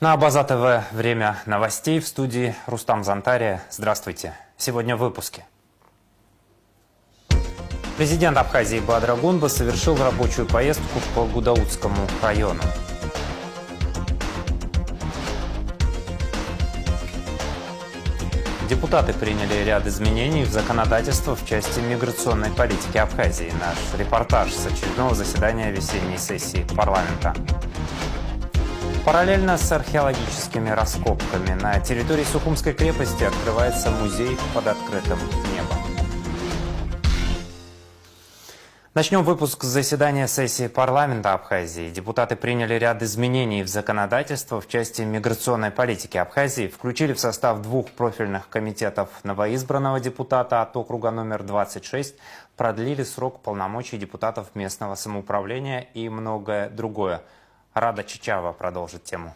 На База ТВ время новостей, в студии Рустам Зантария. Здравствуйте. Сегодня в выпуске. Президент Абхазии Бадыр Гунба совершил рабочую поездку по Гудаутскому району. Депутаты приняли ряд изменений в законодательство в части миграционной политики Абхазии. Наш репортаж с очередного заседания весенней сессии парламента. Параллельно с археологическими раскопками на территории Сухумской крепости открывается музей под открытым небом. Начнем выпуск заседания сессии парламента Абхазии. Депутаты приняли ряд изменений в законодательство в части миграционной политики Абхазии, включили в состав двух профильных комитетов новоизбранного депутата от округа номер 26, продлили срок полномочий депутатов местного самоуправления и многое другое. Рада Чичава продолжит тему.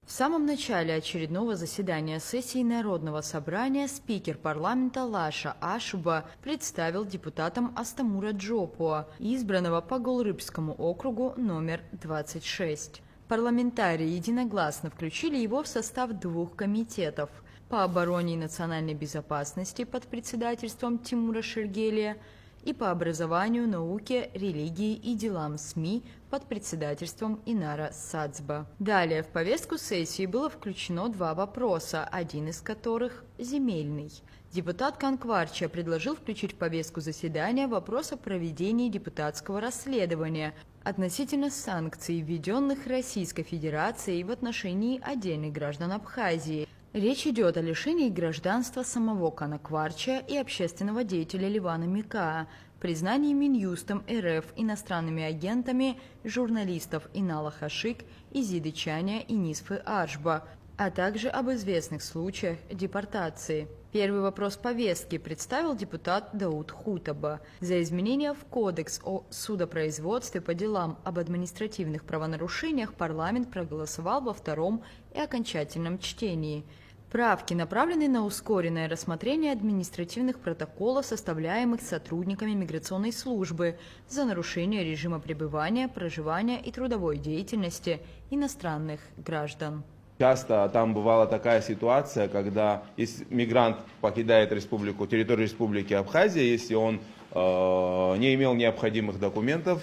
В самом начале очередного заседания сессии Народного собрания спикер парламента Лаша Ашуба представил депутатам Астамура Джопуа, избранного по Голрыбскому округу номер 26. Парламентарии единогласно включили его в состав двух комитетов по обороне и национальной безопасности под председательством Тимура Шергелия и по образованию, науке, религии и делам СМИ под председательством Инара Сацба. Далее в повестку сессии было включено два вопроса, один из которых – земельный. Депутат Канкварча предложил включить в повестку заседания вопрос о проведении депутатского расследования относительно санкций, введенных Российской Федерацией в отношении отдельных граждан Абхазии. Речь идет о лишении гражданства самого Канкварча и общественного деятеля Ливана Микаа, признании Минюстом РФ иностранными агентами журналистов Инала Хашик, Изиды Чаня и Нисфы Аршба, а также об известных случаях депортации. Первый вопрос повестки представил депутат Дауд Хутаба. За изменения в Кодекс о судопроизводстве по делам об административных правонарушениях парламент проголосовал во втором и окончательном чтении. Правки направлены на ускоренное рассмотрение административных протоколов, составляемых сотрудниками миграционной службы за нарушение режима пребывания, проживания и трудовой деятельности иностранных граждан. Часто там бывала такая ситуация, когда если мигрант покидает территорию республики Абхазия, если он не имел необходимых документов,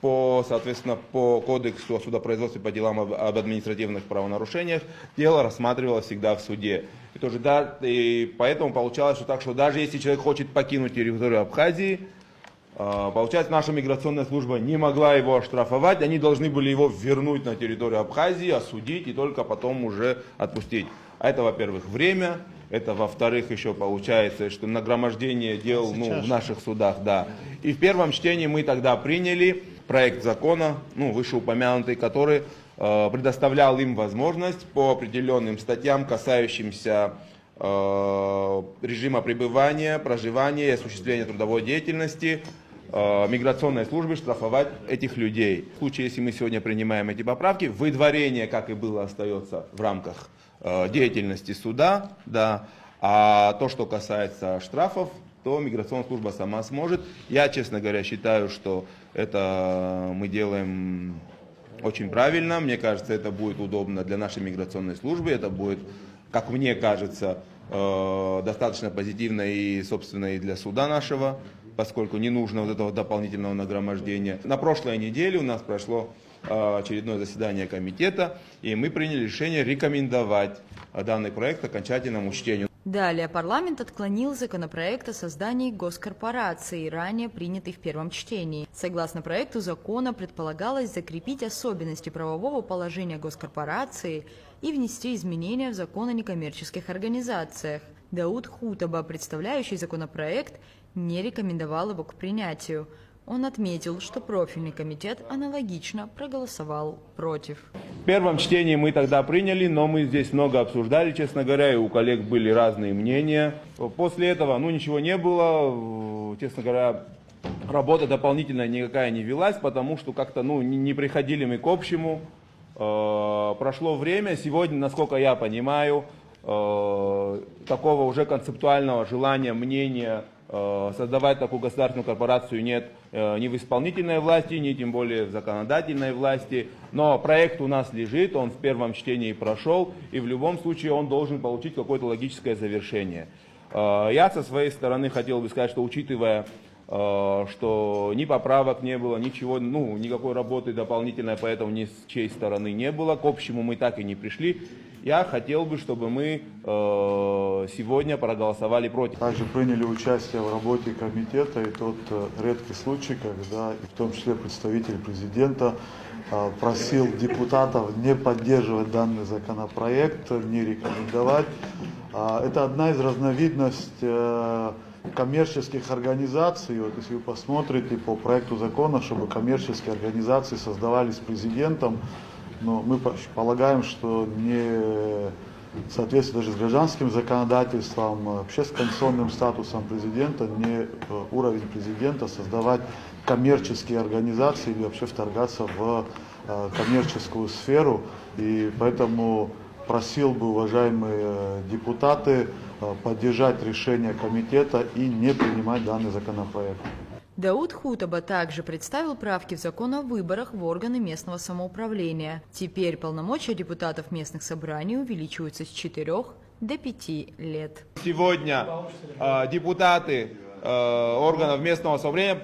соответственно, по кодексу о судопроизводстве по делам об административных правонарушениях, дело рассматривалось всегда в суде. И поэтому получалось, что даже если человек хочет покинуть территорию Абхазии, получается, наша миграционная служба не могла его оштрафовать, они должны были его вернуть на территорию Абхазии, осудить и только потом уже отпустить. А это, во-первых, время, это, во-вторых, еще получается, что нагромождение дел в наших судах, да. И в первом чтении мы тогда приняли проект закона, вышеупомянутый, который предоставлял им возможность по определенным статьям, касающимся режима пребывания, проживания и осуществления трудовой деятельности, миграционной службы штрафовать этих людей. В случае, если мы сегодня принимаем эти поправки, выдворение, как и было, остается в рамках деятельности суда, да, а то, что касается штрафов, то миграционная служба сама сможет. Я, честно говоря, считаю, что это мы делаем очень правильно. Мне кажется, это будет удобно для нашей миграционной службы, это будет, как мне кажется, достаточно позитивно и, собственно, и для суда нашего, поскольку не нужно вот этого дополнительного нагромождения. На прошлой неделе у нас прошло очередное заседание комитета, и мы приняли решение рекомендовать данный проект к окончательному чтению. Далее парламент отклонил законопроект о создании госкорпорации, ранее принятый в первом чтении. Согласно проекту закона предполагалось закрепить особенности правового положения госкорпорации и внести изменения в закон о некоммерческих организациях. Дауд Хутаба, представляющий законопроект, не рекомендовал его к принятию. Он отметил, что профильный комитет аналогично проголосовал против. В первом чтении мы тогда приняли, но мы здесь много обсуждали, честно говоря, и у коллег были разные мнения. После этого ничего не было, честно говоря, работа дополнительная никакая не велась, потому что как-то не приходили мы к общему. Прошло время, сегодня, насколько я понимаю, такого уже концептуального желания, мнения создавать такую государственную корпорацию нет ни в исполнительной власти, ни тем более в законодательной власти. Но проект у нас лежит, он в первом чтении прошел, и в любом случае он должен получить какое-то логическое завершение. Я со своей стороны хотел бы сказать, что учитывая, что ни поправок не было, ничего, никакой работы дополнительной, поэтому ни с чьей стороны не было, к общему мы так и не пришли. Я хотел бы, чтобы мы сегодня проголосовали против. Также приняли участие в работе комитета и тот редкий случай, когда и в том числе представитель президента просил депутатов не поддерживать данный законопроект, не рекомендовать. Это одна из разновидностей коммерческих организаций. Вот если вы посмотрите по проекту закона, чтобы коммерческие организации создавались президентом, но мы полагаем, что не в соответствии даже с гражданским законодательством, вообще с конституционным статусом президента, не уровень президента создавать коммерческие организации или вообще вторгаться в коммерческую сферу. И поэтому просил бы, уважаемые депутаты, поддержать решение комитета и не принимать данный законопроект. Дауд Хутаба также представил правки в закон о выборах в органы местного самоуправления. Теперь полномочия депутатов местных собраний увеличиваются с 4 до 5 лет. Сегодня депутаты органов местного самоуправления,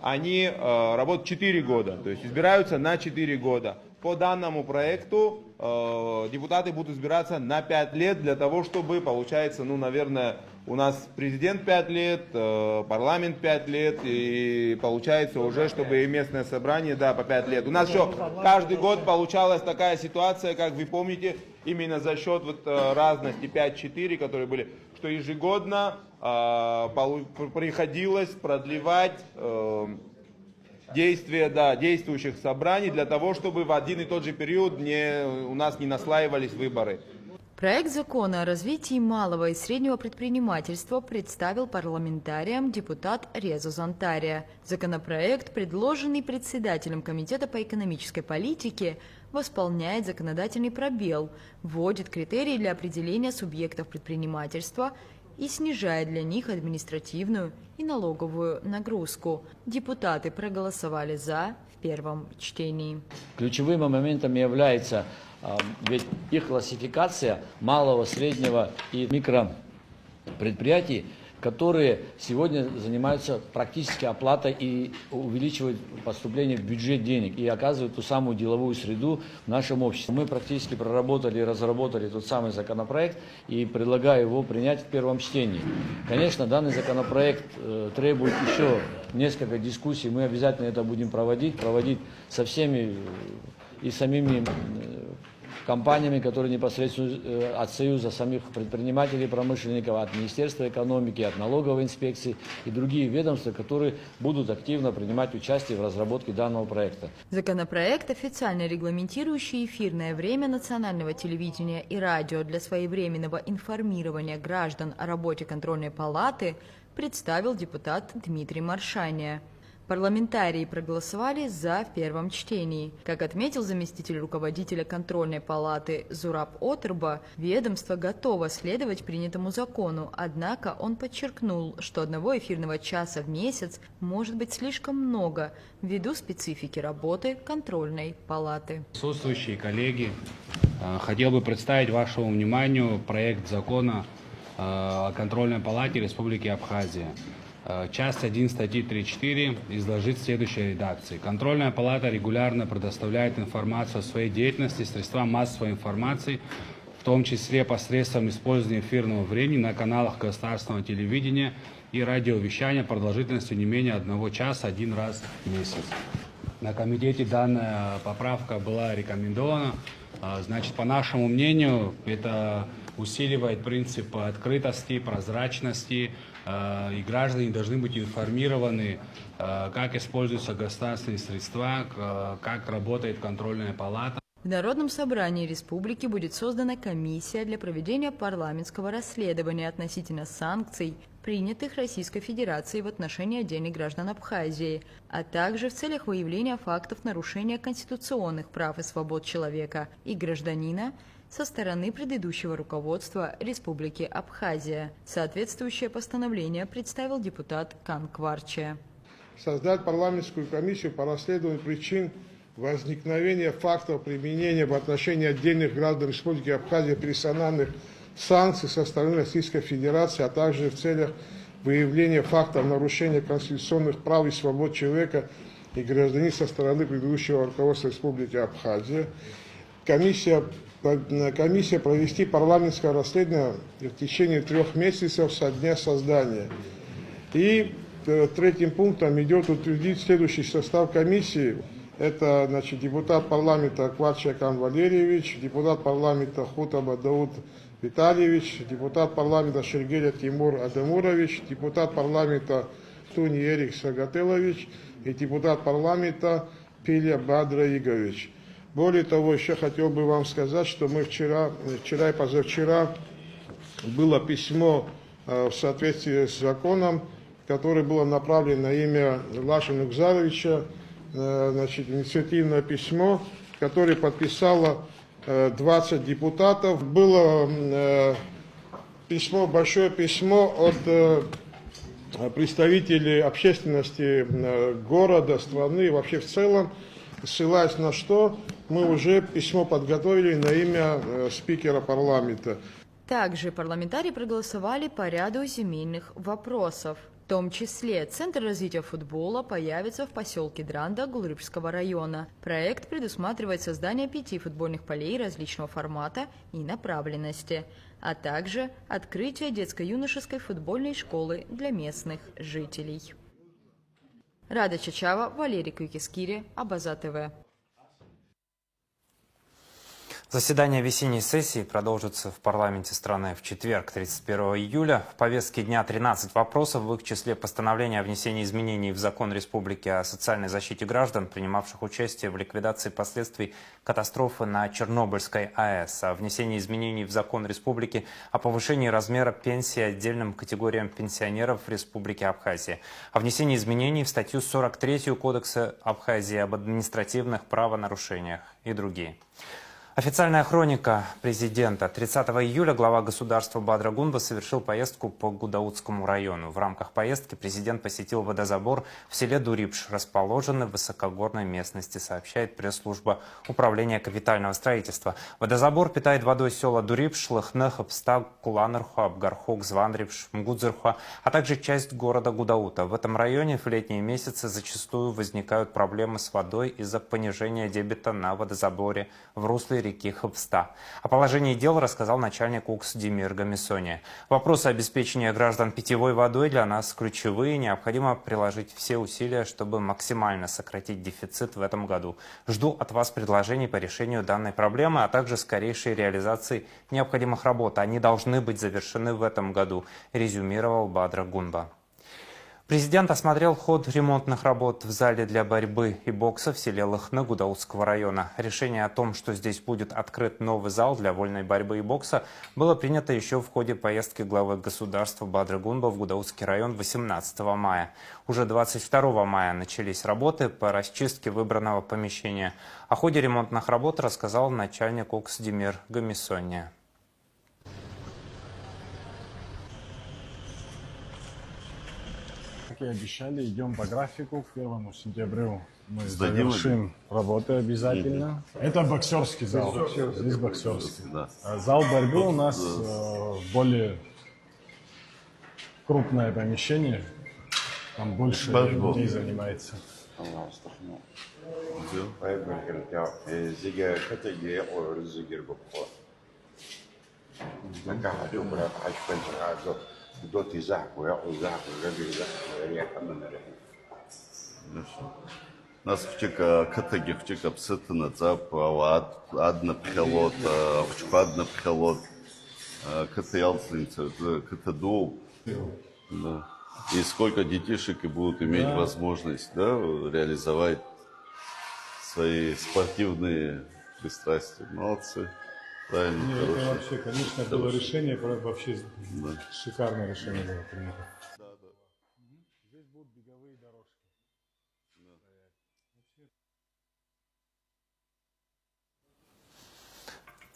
они работают 4 года, то есть избираются на 4 года. По данному проекту депутаты будут избираться на 5 лет для того, чтобы, получается, наверное, у нас президент 5 лет, парламент 5 лет, и получается уже, чтобы и местное собрание, да, по 5 лет. У нас еще каждый год получалась такая ситуация, как вы помните, именно за счет разности 5-4, которые были, что ежегодно приходилось продлевать действия действующих собраний для того, чтобы в один и тот же период у нас не наслаивались выборы. Проект закона о развитии малого и среднего предпринимательства представил парламентариям депутат Резо Зантария. Законопроект, предложенный председателем Комитета по экономической политике, восполняет законодательный пробел, вводит критерии для определения субъектов предпринимательства и снижает для них административную и налоговую нагрузку. Депутаты проголосовали «за» в первом чтении. Ключевым моментом является ведь их классификация малого, среднего и микропредприятий, которые сегодня занимаются практически оплатой и увеличивают поступление в бюджет денег и оказывают ту самую деловую среду в нашем обществе. Мы практически проработали и разработали тот самый законопроект и предлагаю его принять в первом чтении. Конечно, данный законопроект требует еще несколько дискуссий, мы обязательно это будем проводить со всеми и самими компаниями, которые непосредственно от Союза самих предпринимателей, промышленников, от Министерства экономики, от налоговой инспекции и другие ведомства, которые будут активно принимать участие в разработке данного проекта. Законопроект, официально регламентирующий эфирное время национального телевидения и радио для своевременного информирования граждан о работе контрольной палаты, представил депутат Дмитрий Маршаня. Парламентарии проголосовали «за» в первом чтении. Как отметил заместитель руководителя контрольной палаты Зураб Отырба, ведомство готово следовать принятому закону, однако он подчеркнул, что одного эфирного часа в месяц может быть слишком много ввиду специфики работы контрольной палаты. Присутствующие коллеги, хотел бы представить вашему вниманию проект закона о контрольной палате Республики Абхазия. Часть 1 статьи 3.4 изложить в следующей редакции. Контрольная палата регулярно предоставляет информацию о своей деятельности средствам массовой информации, в том числе посредством использования эфирного времени на каналах государственного телевидения и радиовещания продолжительностью не менее 1 часа 1 раз в месяц. На комитете данная поправка была рекомендована. Значит, по нашему мнению, это усиливает принцип открытости, прозрачности, и граждане должны быть информированы, как используются государственные средства, как работает контрольная палата. В Народном собрании республики будет создана комиссия для проведения парламентского расследования относительно санкций, принятых Российской Федерацией в отношении отдельных граждан Абхазии, а также в целях выявления фактов нарушения конституционных прав и свобод человека и гражданина со стороны предыдущего руководства Республики Абхазия. Соответствующее постановление представил депутат Кан Кварче. Создать парламентскую комиссию по расследованию причин возникновения фактов применения в отношении отдельных граждан Республики Абхазия персональных санкций со стороны Российской Федерации, а также в целях выявления фактов нарушения конституционных прав и свобод человека и гражданина со стороны предыдущего руководства Республики Абхазия. Комиссия провести парламентское расследование в течение 3 месяцев со дня создания. И третьим пунктом идет утвердить следующий состав комиссии. Это, значит, депутат парламента Кварче Кан Валерьевич, депутат парламента Хутаба Дауд Витальевич, депутат парламента Шергеля Тимур Адамурович, депутат парламента Туни Эрик Сагателович и депутат парламента Пиля Бадра Игович. Более того, еще хотел бы вам сказать, что мы вчера и позавчера было письмо в соответствии с законом, которое было направлено на имя Лаши Нукзаровича, значит, инициативное письмо, которое подписало 20 депутатов. Было письмо, большое письмо от представителей общественности города, страны, вообще в целом, ссылаясь на что мы уже письмо подготовили на имя спикера парламента. Также парламентарии проголосовали по ряду земельных вопросов. В том числе Центр развития футбола появится в поселке Дранда Гулрыбского района. Проект предусматривает создание 5 футбольных полей различного формата и направленности, а также открытие детско-юношеской футбольной школы для местных жителей. Рада Чачава, Валерий Кюкискири, Абаза ТВ. Заседание весенней сессии продолжится в парламенте страны в четверг, 31 июля. В повестке дня 13 вопросов, в их числе постановление о внесении изменений в закон Республики о социальной защите граждан, принимавших участие в ликвидации последствий катастрофы на Чернобыльской АЭС, о внесении изменений в закон Республики о повышении размера пенсии отдельным категориям пенсионеров Республики Абхазия, о внесении изменений в статью 43 Кодекса Абхазии об административных правонарушениях и другие. Официальная хроника президента. 30 июля глава государства Бадра Гунба совершил поездку по Гудаутскому району. В рамках поездки президент посетил водозабор в селе Дурипш, расположенный в высокогорной местности, сообщает пресс-служба Управления капитального строительства. Водозабор питает водой села Дурипш, Лыхнех, Пстаг, Куланырху, Абгархук, Звандрипш, Мгудзырху, а также часть города Гудаута. В этом районе в летние месяцы зачастую возникают проблемы с водой из-за понижения дебита на водозаборе в русле реки Хыпста. О положении дел рассказал начальник УКС Демир Гамисония. Вопросы обеспечения граждан питьевой водой для нас ключевые. Необходимо приложить все усилия, чтобы максимально сократить дефицит в этом году. Жду от вас предложений по решению данной проблемы, а также скорейшей реализации необходимых работ. Они должны быть завершены в этом году, резюмировал Бадра Гунба. Президент осмотрел ход ремонтных работ в зале для борьбы и бокса в селе Лыхны Гудаутского района. Решение о том, что здесь будет открыт новый зал для вольной борьбы и бокса, было принято еще в ходе поездки главы государства Бадры Гунба в Гудаутский район 18 мая. Уже 22 мая начались работы по расчистке выбранного помещения. О ходе ремонтных работ рассказал начальник УКС Демир Гамисония. Как и обещали, идем по графику. К 1 сентябрю мы завершим работы обязательно. Это боксерский зал. Здесь боксерский. Да. Зал борьбы у нас более крупное помещение. Там больше людей занимается. Нас катаги вчека псытына цап адна пхелот вчпадна пхелот катаялцинца катаду. Да. И сколько детишек и будут иметь возможность, да, реализовать свои спортивные пристрастия. Молодцы. Правильно. Нет, это вообще, конечно, было решение, вообще шикарное решение было принято. Здесь будут беговые дорожки.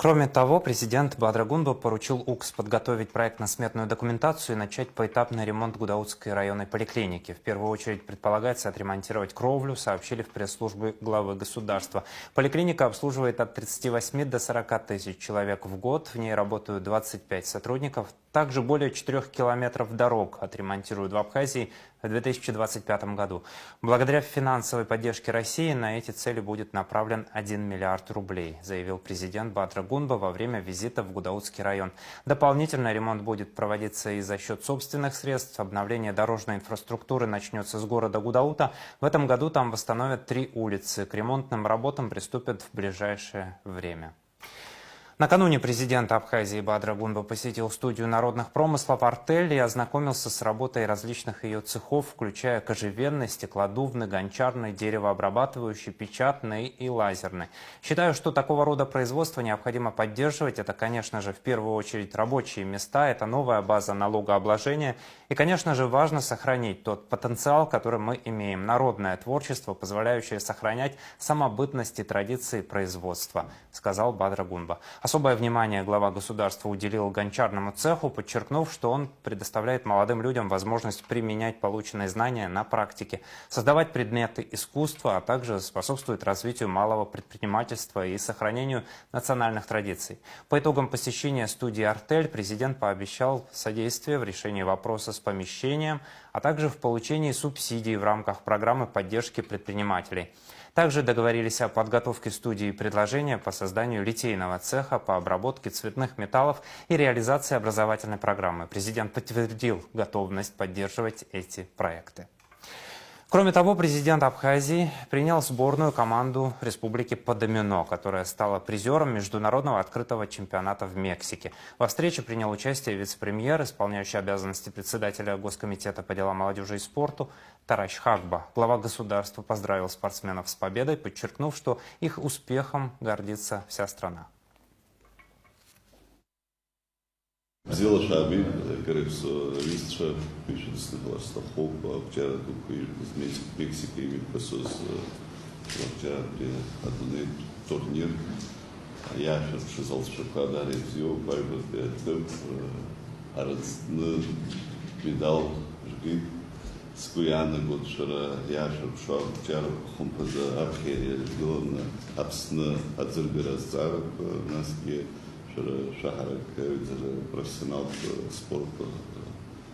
Кроме того, президент Бадра Гунба поручил УКС подготовить проектно-сметную документацию и начать поэтапный ремонт Гудаутской районной поликлиники. В первую очередь предполагается отремонтировать кровлю, сообщили в пресс-службе главы государства. Поликлиника обслуживает от 38 до 40 тысяч человек в год. В ней работают 25 сотрудников. Также более 4 километров дорог отремонтируют в Абхазии в 2025 году. Благодаря финансовой поддержке России на эти цели будет направлен 1 миллиард рублей, заявил президент Бадра Гунба во время визита в Гудаутский район. Дополнительно ремонт будет проводиться и за счет собственных средств. Обновление дорожной инфраструктуры начнется с города Гудаута. В этом году там восстановят 3 улицы. К ремонтным работам приступят в ближайшее время. Накануне президент Абхазии Бадра Гунба посетил студию народных промыслов «Артель» и ознакомился с работой различных ее цехов, включая кожевенный, стеклодувный, гончарный, деревообрабатывающий, печатный и лазерный. Считаю, что такого рода производство необходимо поддерживать. Это, конечно же, в первую очередь рабочие места, это новая база налогообложения. И, конечно же, важно сохранить тот потенциал, который мы имеем. Народное творчество, позволяющее сохранять самобытность и традиции производства, сказал Бадра Гунба. Особое внимание глава государства уделил гончарному цеху, подчеркнув, что он предоставляет молодым людям возможность применять полученные знания на практике, создавать предметы искусства, а также способствует развитию малого предпринимательства и сохранению национальных традиций. По итогам посещения студии «Артель» президент пообещал содействие в решении вопроса с помещением, а также в получении субсидий в рамках программы поддержки предпринимателей. Также договорились о подготовке студии предложения по созданию литейного цеха по обработке цветных металлов и реализации образовательной программы. Президент подтвердил готовность поддерживать эти проекты. Кроме того, президент Абхазии принял сборную команду республики по домино, которая стала призером международного открытого чемпионата в Мексике. Во встрече принял участие вице-премьер, исполняющий обязанности председателя Госкомитета по делам молодежи и спорту Тараш Хагба. Глава государства поздравил спортсменов с победой, подчеркнув, что их успехом гордится вся страна. Взяла шаби, коррекс листша, пишет с хоп, вчера только из Мексики и Мексос, вчера при одной турнир, я шизал шапкада ревзио, пайбер пятым, арадны медал жги, скуяна год шара, я шапшал вчера хумпаза абхерия, главное абсна адзергара зараб наски. Шахарак, профессионал спорта,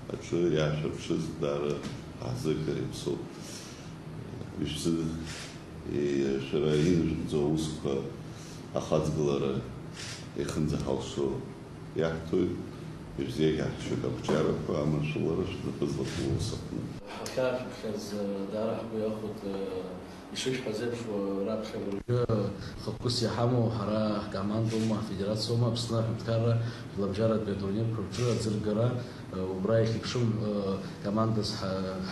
а что я шапшиз дара азыка и псо. Вишцы и шараин зоуска ахазглара и ханзахалшо. Я кто везде я что как вчера по амашулара что позволился. Хакар хаз дара бяхут يشيش حزب شو راب خبر خبكوس يحمو حرا كمان دوما فيدراسيو ما بصناع متكرر لبجارة بيتونير كرتشو زرقرا وبرايك يكشم كمان دس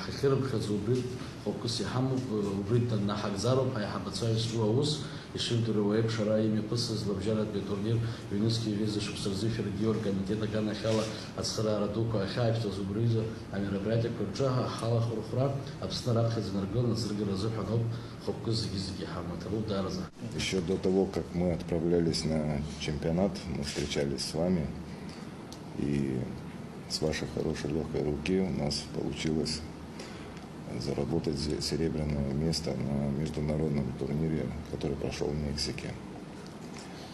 حكر بخزوبريد خبكوس يحمو وبريد النحق زارب هاي حبتساي سووس يشيل درويب شراي ميقصص لبجارة بيتونير يونسكي فيزا شو سرزيف رجيور كميتة كان خلا أسخرا ردوكو أخايف تزوبريزا أمي ربعتك كرتشها خلا خرخرا أبصنا راب خزنرجون نزرقرا زوحنوب Еще до того, как мы отправлялись на чемпионат, мы встречались с вами, и с вашей хорошей легкой руки у нас получилось заработать серебряное место на международном турнире, который прошел в Мексике.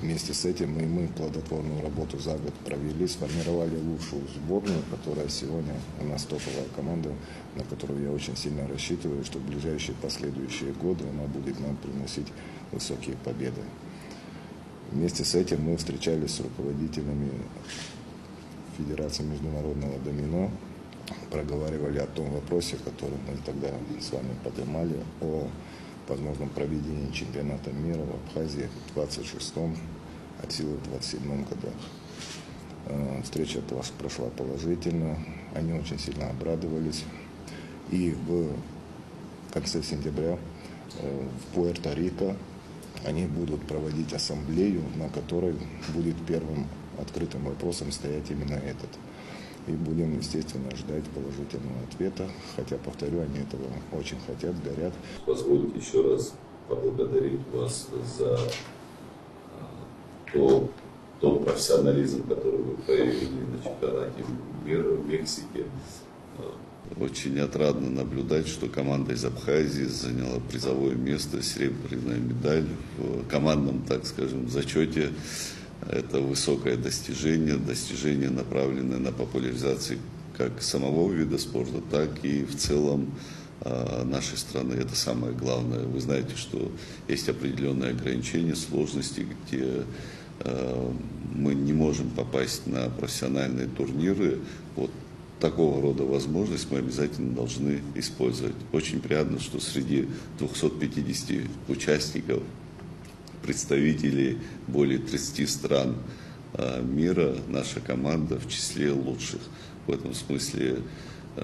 Вместе с этим и мы плодотворную работу за год провели, сформировали лучшую сборную, которая сегодня у нас топовая команда, на которую я очень сильно рассчитываю, что в ближайшие последующие годы она будет нам приносить высокие победы. Вместе с этим мы встречались с руководителями Федерации международного домино, проговаривали о том вопросе, который мы тогда с вами поднимали, о возможном проведении чемпионата мира в Абхазии в 26-м, от силы в 27-м годах. Встреча прошла положительно, они очень сильно обрадовались. И в конце сентября в Пуэрто-Рико они будут проводить ассамблею, на которой будет первым открытым вопросом стоять именно этот. И будем, естественно, ждать положительного ответа, хотя, повторю, они этого очень хотят, горят. Позвольте еще раз поблагодарить вас за то, тот профессионализм, который вы проявили на чемпионате мира в Мексике. Очень отрадно наблюдать, что команда из Абхазии заняла призовое место, серебряная медаль в командном, так скажем, зачете. Это высокое достижение, направленное на популяризацию как самого вида спорта, так и в целом нашей страны. Это самое главное. Вы знаете, что есть определенные ограничения, сложности, где мы не можем попасть на профессиональные турниры. Вот такого рода возможность мы обязательно должны использовать. Очень приятно, что среди 250 участников, представителей более 30 стран мира, наша команда в числе лучших. В этом смысле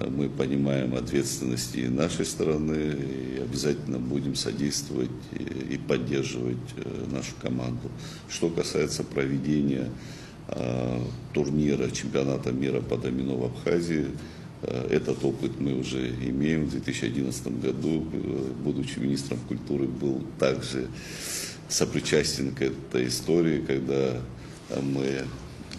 мы понимаем ответственности нашей стороны и обязательно будем содействовать и поддерживать нашу команду. Что касается проведения турнира чемпионата мира по домино в Абхазии, этот опыт мы уже имеем. В 2011 году, будучи министром культуры, был также сопричастен к этой истории, когда мы,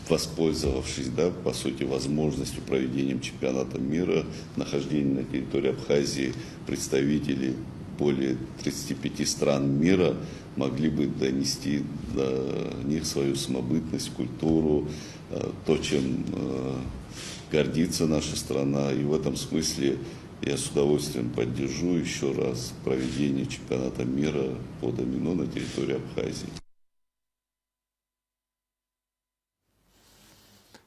воспользовавшись, по сути, возможностью проведения чемпионата мира, нахождения на территории Абхазии представителей более 35 стран мира, могли бы донести до них свою самобытность, культуру, то, чем гордится наша страна. И в этом смысле я с удовольствием поддержу еще раз проведение чемпионата мира по домино на территории Абхазии.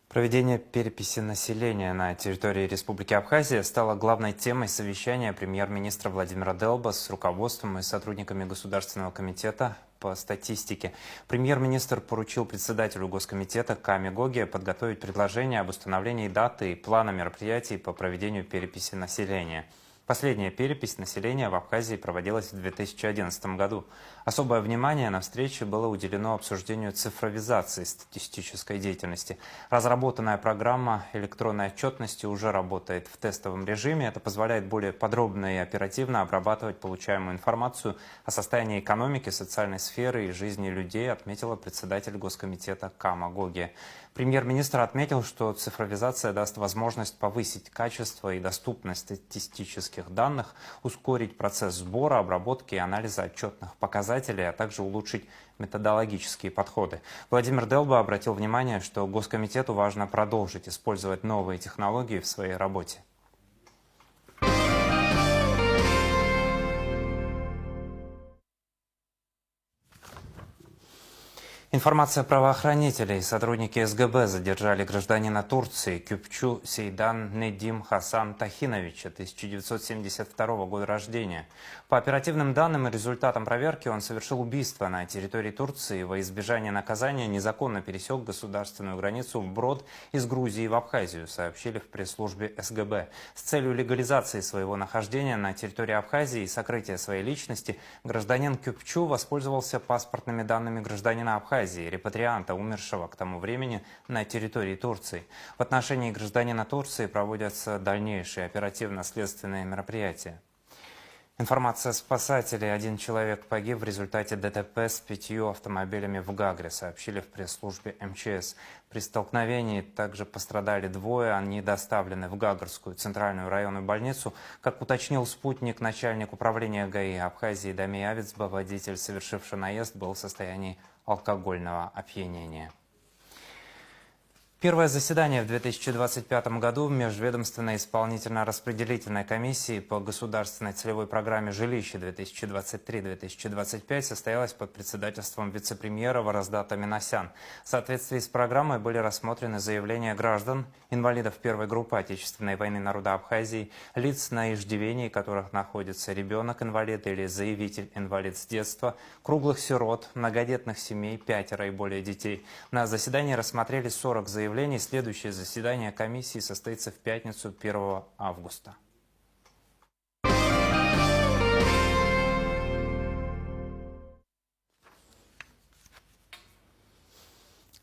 Проведение переписи населения на территории Республики Абхазия стало главной темой совещания премьер-министра Владимира Делба с руководством и сотрудниками Государственного комитета по статистике. Премьер-министр поручил председателю Госкомитета Каме Гоге подготовить предложение об установлении даты и плана мероприятий по проведению переписи населения. Последняя перепись населения в Абхазии проводилась в 2011 году. Особое внимание на встрече было уделено обсуждению цифровизации статистической деятельности. Разработанная программа электронной отчетности уже работает в тестовом режиме. Это позволяет более подробно и оперативно обрабатывать получаемую информацию о состоянии экономики, социальной сферы и жизни людей, отметила председатель Госкомитета Кама Гоге. Премьер-министр отметил, что цифровизация даст возможность повысить качество и доступность статистических данных, ускорить процесс сбора, обработки и анализа отчетных показателей, а также улучшить методологические подходы. Владимир Делба обратил внимание, что Госкомитету важно продолжить использовать новые технологии в своей работе. Информация правоохранителей. Сотрудники СГБ задержали гражданина Турции Кюпчу Сейдан Недим Хасан Тахиновича, 1972 года рождения. По оперативным данным и результатам проверки он совершил убийство на территории Турции и во избежание наказания незаконно пересек государственную границу вброд из Грузии в Абхазию, сообщили в пресс-службе СГБ. С целью легализации своего нахождения на территории Абхазии и сокрытия своей личности гражданин Кюпчу воспользовался паспортными данными гражданина Абхазии, репатрианта, умершего к тому времени на территории Турции. В отношении гражданина Турции проводятся дальнейшие оперативно-следственные мероприятия. Информация спасателей. Один человек погиб в результате ДТП с 5 автомобилями в Гагре, сообщили в пресс-службе МЧС. При столкновении также пострадали двое. Они доставлены в Гагарскую центральную районную больницу. Как уточнил спутник, начальник управления ГАИ Абхазии Дамий Авицба, водитель, совершивший наезд, был в состоянии алкогольного опьянения. Первое заседание в 2025 году Межведомственной исполнительно-распределительной комиссии по государственной целевой программе «Жилище» 2023-2025 состоялось под председательством вице-премьера Вараздата Минасян. В соответствии с программой были рассмотрены заявления граждан, инвалидов первой группы Отечественной войны народа Абхазии, лиц, на иждивении которых находится ребенок-инвалид или заявитель-инвалид с детства, круглых сирот, многодетных семей, 5 и более детей. На заседании рассмотрели 40 заявлений. Следующее заседание комиссии состоится в пятницу 1 августа.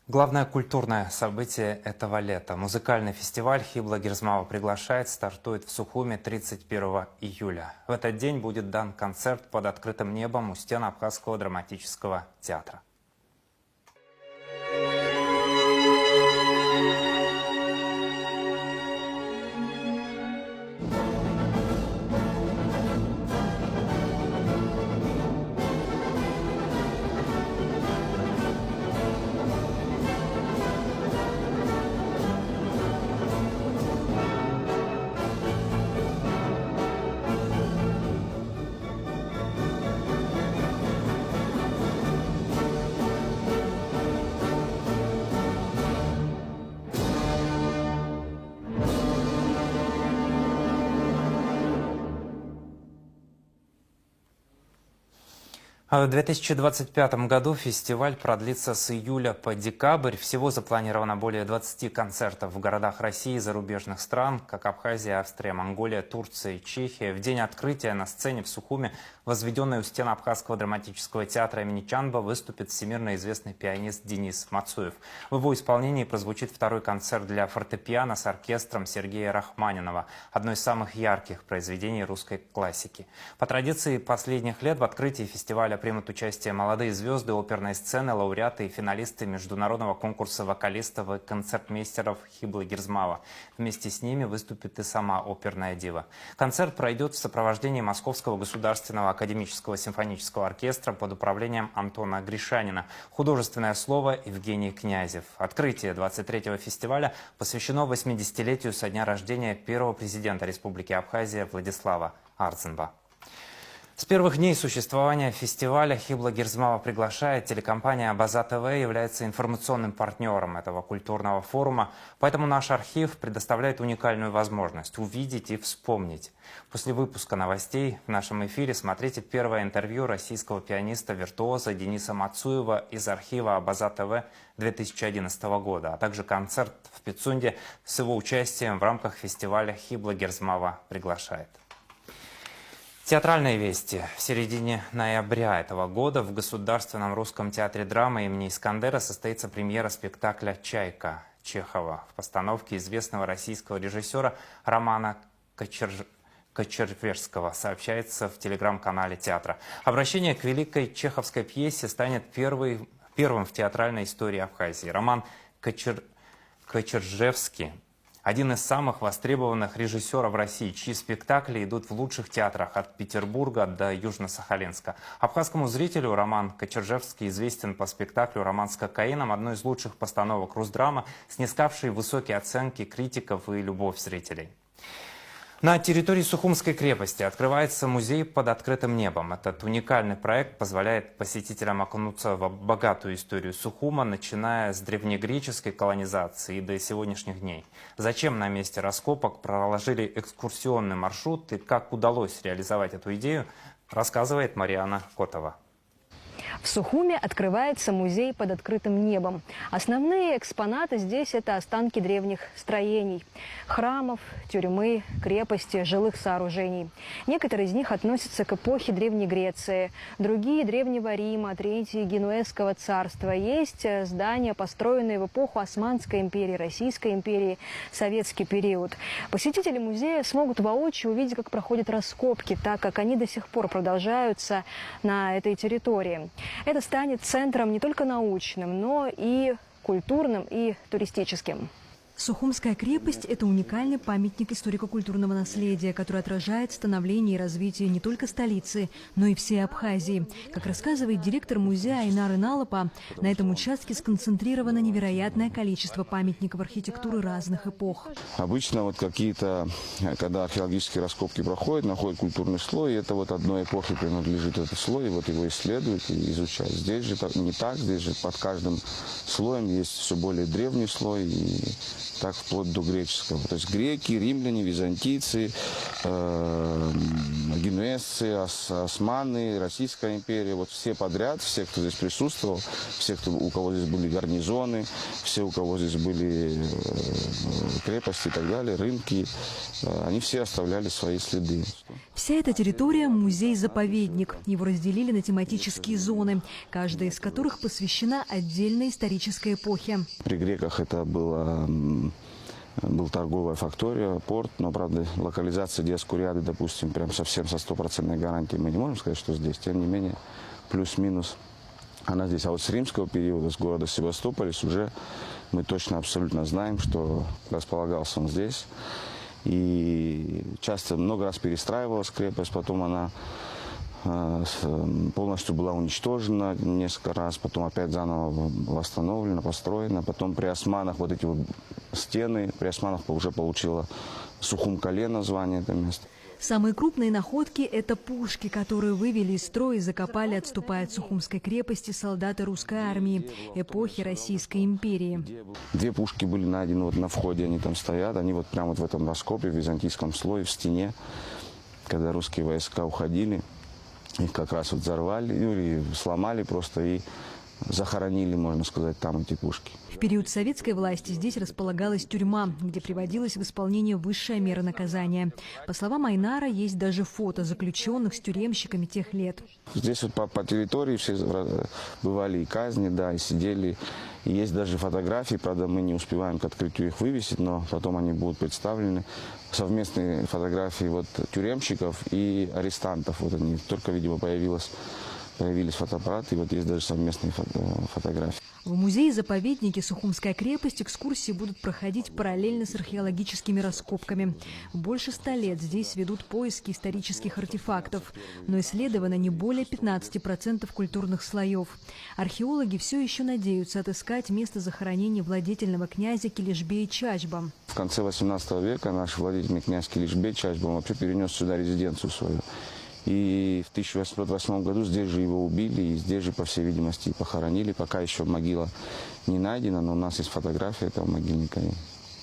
Главное культурное событие этого лета. Музыкальный фестиваль «Хибла Гирзмава приглашает» стартует в Сухуме 31 июля. В этот день будет дан концерт под открытым небом у стен Абхазского драматического театра. В 2025 году фестиваль продлится с июля по декабрь. Всего запланировано более 20 концертов в городах России и зарубежных стран, как Абхазия, Австрия, Монголия, Турция и Чехия. В день открытия на сцене в Сухуме, возведенной у стен Абхазского драматического театра имени Чанба, выступит всемирно известный пианист Денис Мацуев. В его исполнении прозвучит второй концерт для фортепиано с оркестром Сергея Рахманинова, одно из самых ярких произведений русской классики. По традиции последних лет в открытии фестиваля примут участие молодые звезды оперной сцены, лауреаты и финалисты международного конкурса вокалистов и концертмейстеров Хиблы Гирзмава. Вместе с ними выступит и сама оперная дива. Концерт пройдет в сопровождении Московского государственного академического симфонического оркестра под управлением Антона Гришанина. Художественное слово Евгений Князев. Открытие 23-го фестиваля посвящено 80-летию со дня рождения первого президента Республики Абхазия Владислава Арцинба. С первых дней существования фестиваля Хибла Гирзмава приглашает. Телекомпания База ТВ является информационным партнером этого культурного форума, поэтому наш архив предоставляет уникальную возможность увидеть и вспомнить. После выпуска новостей в нашем эфире смотрите первое интервью российского пианиста-виртуоза Дениса Мацуева из архива База ТВ 2011 года, а также концерт в Пицунде с его участием в рамках фестиваля Хибла Гирзмава приглашает. Театральные вести. В середине ноября этого года в Государственном русском театре драмы имени Искандера состоится премьера спектакля «Чайка» Чехова в постановке известного российского режиссера Романа Кочерверского, сообщается в телеграм-канале театра. Обращение к великой чеховской пьесе станет первым в театральной истории Абхазии. Роман Кочержевский – один из самых востребованных режиссеров России, чьи спектакли идут в лучших театрах от Петербурга до Южно-Сахалинска. Абхазскому зрителю Роман Кочержевский известен по спектаклю «Роман с кокаином», одной из лучших постановок Русдрама, снискавшей высокие оценки критиков и любовь зрителей. На территории Сухумской крепости открывается музей под открытым небом. Этот уникальный проект позволяет посетителям окунуться в богатую историю Сухума, начиная с древнегреческой колонизации и до сегодняшних дней. Зачем на месте раскопок проложили экскурсионный маршрут и как удалось реализовать эту идею, рассказывает Мариана Котова. В Сухуме открывается музей под открытым небом. Основные экспонаты здесь – это останки древних строений – храмов, тюрьмы, крепости, жилых сооружений. Некоторые из них относятся к эпохе Древней Греции, другие – Древнего Рима, третьи – Генуэзского царства. Есть здания, построенные в эпоху Османской империи, Российской империи, советский период. Посетители музея смогут воочию увидеть, как проходят раскопки, так как они до сих пор продолжаются на этой территории. Это станет центром не только научным, но и культурным и туристическим. Сухумская крепость – это уникальный памятник историко-культурного наследия, который отражает становление и развитие не только столицы, но и всей Абхазии. Как рассказывает директор музея Айнар Иналапа, на этом участке сконцентрировано невероятное количество памятников архитектуры разных эпох. Обычно вот какие-то, когда археологические раскопки проходят, находят культурный слой, и это вот одной эпохе принадлежит этот слой, и вот его исследуют и изучают. Здесь же не так, здесь же под каждым слоем есть все более древний слой, и так вплоть до греческого. То есть греки, римляне, византийцы, генуэзцы, османы, Российская империя, вот все подряд, все, кто здесь присутствовал, все, у кого здесь были гарнизоны, все, у кого здесь были крепости и так далее, рынки, они все оставляли свои следы. Вся эта территория – музей-заповедник. Его разделили на тематические зоны, каждая из которых посвящена отдельной исторической эпохе. При греках это был торговая фактория, порт, но, правда, локализация Диоскуриады, допустим, прям совсем со 100% гарантией мы не можем сказать, что здесь. Тем не менее, плюс-минус она здесь. А вот с римского периода, с города Севастополис, уже мы точно абсолютно знаем, что располагался он здесь. И часто много раз перестраивалась крепость, потом она полностью была уничтожена несколько раз, потом опять заново восстановлена, построена. Потом при османах вот эти вот стены, при османах уже получила Сухум-Кале название это место. Самые крупные находки – это пушки, которые вывели из строя и закопали, отступая от Сухумской крепости, солдаты русской армии эпохи Российской империи. 2 пушки были найдены вот на входе, они там стоят, они вот прямо вот в этом раскопе, в византийском слое, в стене, когда русские войска уходили. Их как раз вот взорвали, или сломали просто и захоронили, можно сказать, там эти пушки. В период советской власти здесь располагалась тюрьма, где приводилась в исполнение высшая мера наказания. По словам Айнара, есть даже фото заключенных с тюремщиками тех лет. Здесь вот по территории все бывали и казни, да, и сидели. И есть даже фотографии, правда, мы не успеваем к открытию их вывесить, но потом они будут представлены. Совместные фотографии вот тюремщиков и арестантов. Вот они только, видимо, появились фотоаппараты, и вот есть даже совместные фотографии. В музее-заповеднике Сухумская крепость экскурсии будут проходить параллельно с археологическими раскопками. Больше 100 лет здесь ведут поиски исторических артефактов, но исследовано не более 15% культурных слоев. Археологи все еще надеются отыскать место захоронения владетельного князя Килишбея Чачба. В конце 18 века наш владетельный князь Килишбей Чачба вообще перенес сюда резиденцию свою. И в 1808 году здесь же его убили, и здесь же, по всей видимости, похоронили. Пока еще могила не найдена, но у нас есть фотография этого могильника, и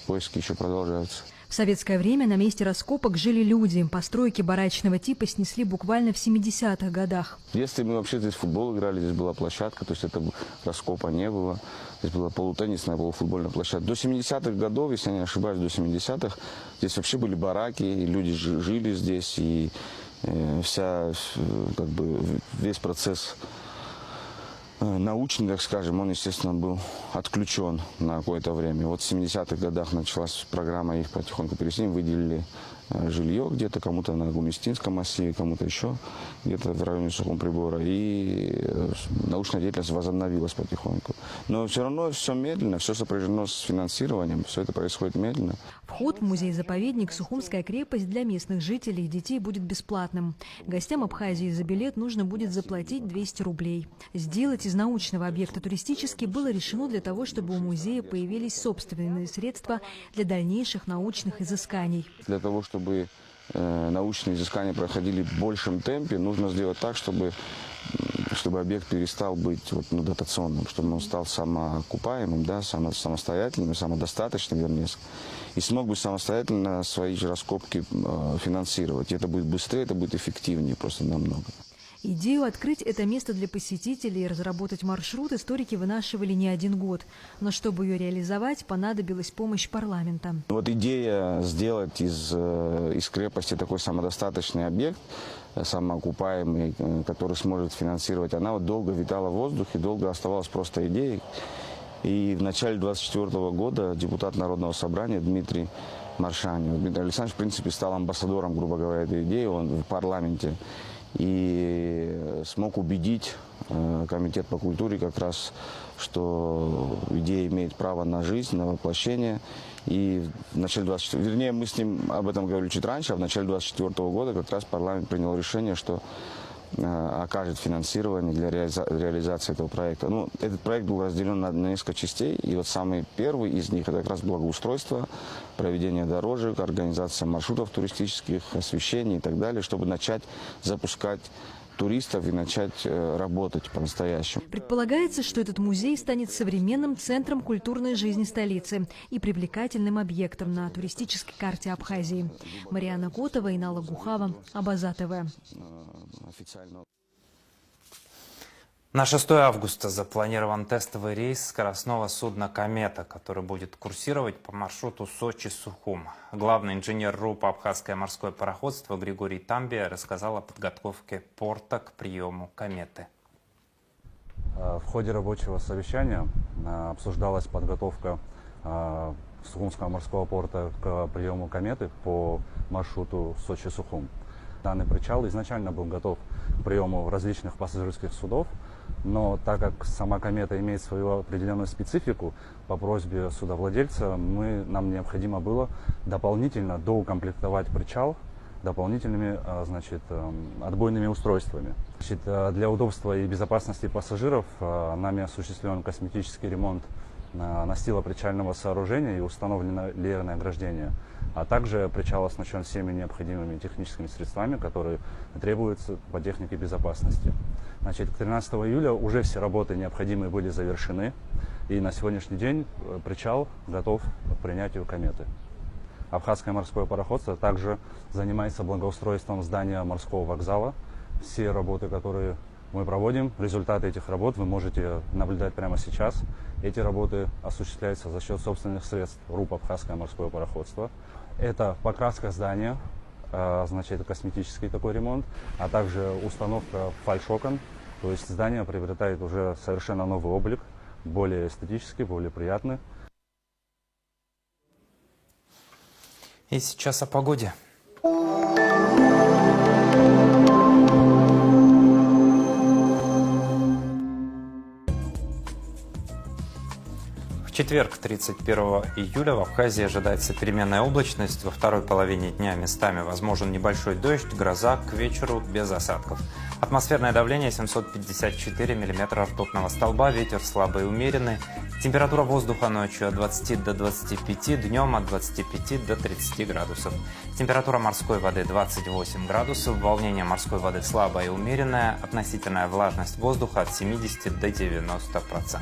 поиски еще продолжаются. В советское время на месте раскопок жили люди. Постройки барачного типа снесли буквально в 70-х годах. В детстве мы вообще здесь в футбол играли, здесь была площадка, то есть это раскопа не было. Здесь была полутеннисная, полуфутбольная площадка. До 70-х годов, если я не ошибаюсь, до 70-х, здесь вообще были бараки, и люди жили здесь, и весь процесс научный, так скажем, он, естественно, был отключен на какое-то время. Вот в 70-х годах началась программа, их потихоньку переселили, выделили жилье где-то, кому-то на Гумистинском массиве, кому-то еще где-то в районе Сухумприбора, и научная деятельность возобновилась потихоньку. Но все равно все медленно, все сопряжено с финансированием, все это происходит медленно. Вход в музей-заповедник Сухумская крепость для местных жителей и детей будет бесплатным. Гостям Абхазии за билет нужно будет заплатить 200 рублей. Сделать из научного объекта туристический было решено для того, чтобы у музея появились собственные средства для дальнейших научных изысканий. Для того, чтобы научные изыскания проходили в большем темпе, нужно сделать так, чтобы объект перестал быть дотационным, чтобы он стал самоокупаемым, да, самостоятельным, самодостаточным, вернее, и смог бы самостоятельно свои же раскопки финансировать. И это будет быстрее, это будет эффективнее просто намного. Идею открыть это место для посетителей и разработать маршрут историки вынашивали не один год. Но чтобы ее реализовать, понадобилась помощь парламента. Вот идея сделать из крепости такой самодостаточный объект, самоокупаемый, который сможет финансировать, она долго витала в воздухе, долго оставалась просто идеей. И в начале 1924 года депутат Народного собрания Дмитрий Маршанин, Дмитрий Александрович, в принципе, стал амбассадором, грубо говоря, этой идеи, он в парламенте. И смог убедить комитет по культуре как раз, что идея имеет право на жизнь, на воплощение. И в начале 24, вернее, мы с ним об этом говорили чуть раньше, а в начале 1924 года как раз парламент принял решение, что окажет финансирование для реализации этого проекта. Ну, этот проект был разделен на несколько частей, и вот самый первый из них – это как раз благоустройство, проведение дорожек, организация маршрутов туристических, освещение и так далее, чтобы начать запускать туристов и начать работать по-настоящему. Предполагается, что этот музей станет современным центром культурной жизни столицы и привлекательным объектом на туристической карте Абхазии. Мариана Котова и Нала Гухава, Абаза ТВ. На 6 августа запланирован тестовый рейс скоростного судна «Комета», который будет курсировать по маршруту Сочи-Сухум. Главный инженер РУП «Абхазское морское пароходство» Григорий Тамбия рассказал о подготовке порта к приему «Кометы». В ходе рабочего совещания обсуждалась подготовка Сухумского морского порта к приему «Кометы» по маршруту Сочи-Сухум. Данный причал изначально был готов к приему различных пассажирских судов, но так как сама «Комета» имеет свою определенную специфику, по просьбе судовладельца нам необходимо было дополнительно доукомплектовать причал дополнительными отбойными устройствами. Для удобства и безопасности пассажиров нами осуществлен косметический ремонт настила причального сооружения и установлено леерное ограждение. А также причал оснащен всеми необходимыми техническими средствами, которые требуются по технике безопасности. К 13 июля уже все работы необходимые были завершены, и на сегодняшний день причал готов к принятию «Кометы». Абхазское морское пароходство также занимается благоустройством здания морского вокзала, все работы, которые мы проводим, результаты этих работ вы можете наблюдать прямо сейчас. Эти работы осуществляются за счет собственных средств РУП «Абхазское морское пароходство». Это покраска здания, значит, это косметический такой ремонт, а также установка фальшокон. То есть здание приобретает уже совершенно новый облик, более эстетический, более приятный. И сейчас о погоде. В четверг, 31 июля, в Абхазии ожидается переменная облачность. Во второй половине дня местами возможен небольшой дождь, гроза, к вечеру без осадков. Атмосферное давление 754 миллиметра ртутного столба, ветер слабый и умеренный. Температура воздуха ночью от 20 до 25, днем от 25 до 30 градусов. Температура морской воды 28 градусов, волнение морской воды слабое и умеренное, относительная влажность воздуха от 70 до 90%.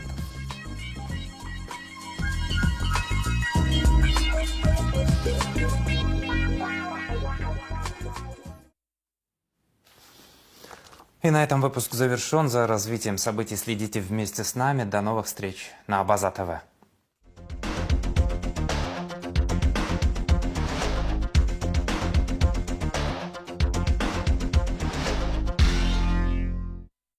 И на этом выпуск завершен. За развитием событий следите вместе с нами. До новых встреч на Абаза ТВ.